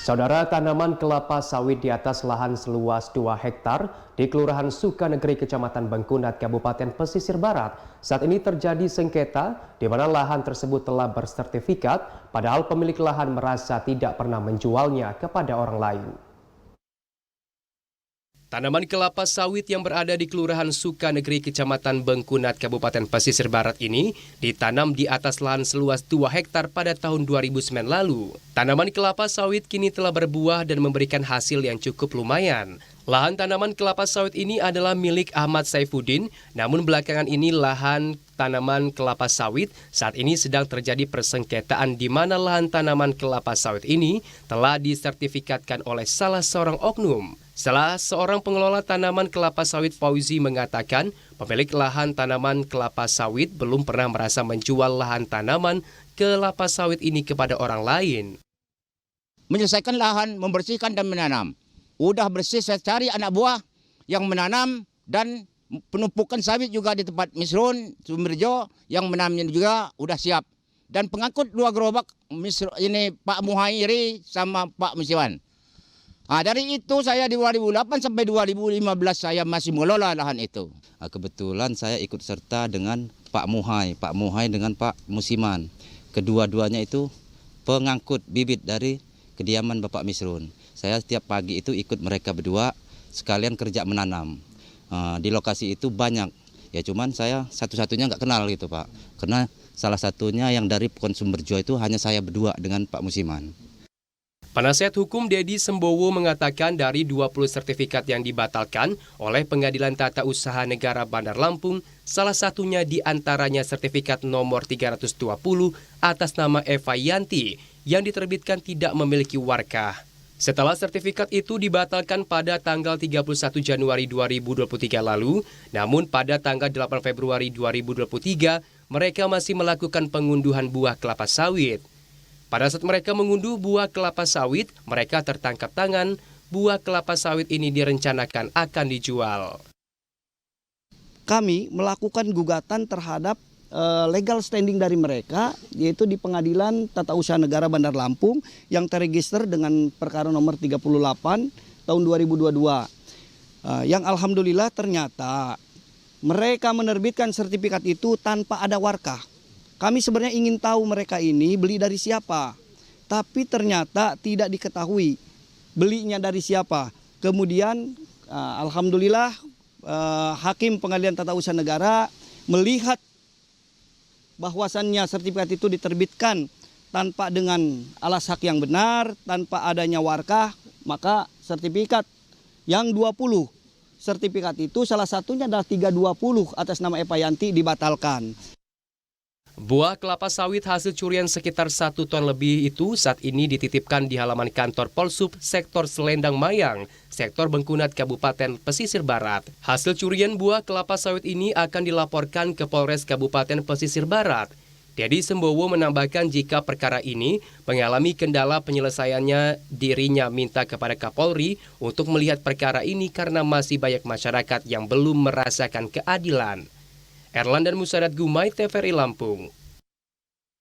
Saudara, tanaman kelapa sawit di atas lahan seluas 2 hektar di Kelurahan Sukanegeri, Kecamatan Bengkunat, Kabupaten Pesisir Barat, saat ini terjadi sengketa di mana lahan tersebut telah bersertifikat, padahal pemilik lahan merasa tidak pernah menjualnya kepada orang lain. Tanaman kelapa sawit yang berada di Kelurahan Sukanegeri, Kecamatan Bengkunat, Kabupaten Pesisir Barat ini ditanam di atas lahan seluas 2 hektar pada tahun 2009 lalu. Tanaman kelapa sawit kini telah berbuah dan memberikan hasil yang cukup lumayan. Lahan tanaman kelapa sawit ini adalah milik Ahmad Saifuddin, namun belakangan ini lahan tanaman kelapa sawit saat ini sedang terjadi persengketaan di mana lahan tanaman kelapa sawit ini telah disertifikatkan oleh salah seorang oknum. Salah seorang pengelola tanaman kelapa sawit, Fauzi, mengatakan pemilik lahan tanaman kelapa sawit belum pernah merasa menjual lahan tanaman kelapa sawit ini kepada orang lain. Menyelesaikan lahan, membersihkan dan menanam. Udah bersih, saya cari anak buah yang menanam dan penumpukan sawit juga di tempat Misrun, Sumirjo yang menanamnya juga udah siap. Dan pengangkut 2 gerobak ini Pak Muhairi sama Pak Musiwan. Dari itu saya di 2008 sampai 2015 saya masih mengelola lahan itu. Kebetulan saya ikut serta dengan Pak Muhai dengan Pak Musiman. Kedua-duanya itu pengangkut bibit dari kediaman Bapak Misrun. Saya setiap pagi itu ikut mereka berdua sekalian kerja menanam. Di lokasi itu banyak, ya cuman saya satu-satunya nggak kenal gitu Pak. Karena salah satunya yang dari Sumberjo itu hanya saya berdua dengan Pak Musiman. Penasihat hukum Dedi Sembowo mengatakan dari 20 sertifikat yang dibatalkan oleh Pengadilan Tata Usaha Negara Bandar Lampung, salah satunya diantaranya sertifikat nomor 320 atas nama Eva Yanti yang diterbitkan tidak memiliki warkah. Setelah sertifikat itu dibatalkan pada tanggal 31 Januari 2023 lalu, namun pada tanggal 8 Februari 2023 mereka masih melakukan pengunduhan buah kelapa sawit. Pada saat mereka mengunduh buah kelapa sawit, mereka tertangkap tangan. Buah kelapa sawit ini direncanakan akan dijual. Kami melakukan gugatan terhadap legal standing dari mereka, yaitu di Pengadilan Tata Usaha Negara Bandar Lampung yang terregister dengan perkara nomor 38 tahun 2022. Yang alhamdulillah ternyata mereka menerbitkan sertifikat itu tanpa ada warkah. Kami sebenarnya ingin tahu mereka ini beli dari siapa, tapi ternyata tidak diketahui belinya dari siapa. Kemudian alhamdulillah Hakim Pengadilan Tata Usaha Negara melihat bahwasannya sertifikat itu diterbitkan tanpa dengan alas hak yang benar, tanpa adanya warkah, maka sertifikat yang 20 sertifikat itu salah satunya adalah 320 atas nama Eva Yanti dibatalkan. Buah kelapa sawit hasil curian sekitar 1 ton lebih itu saat ini dititipkan di halaman kantor Polsub Sektor Selendang Mayang, Sektor Bengkunat, Kabupaten Pesisir Barat. Hasil curian buah kelapa sawit ini akan dilaporkan ke Polres Kabupaten Pesisir Barat. Dedi Sembowo menambahkan jika perkara ini mengalami kendala penyelesaiannya, dirinya minta kepada Kapolri untuk melihat perkara ini karena masih banyak masyarakat yang belum merasakan keadilan. Erlan dan Musadat Gumai, TVRI Lampung.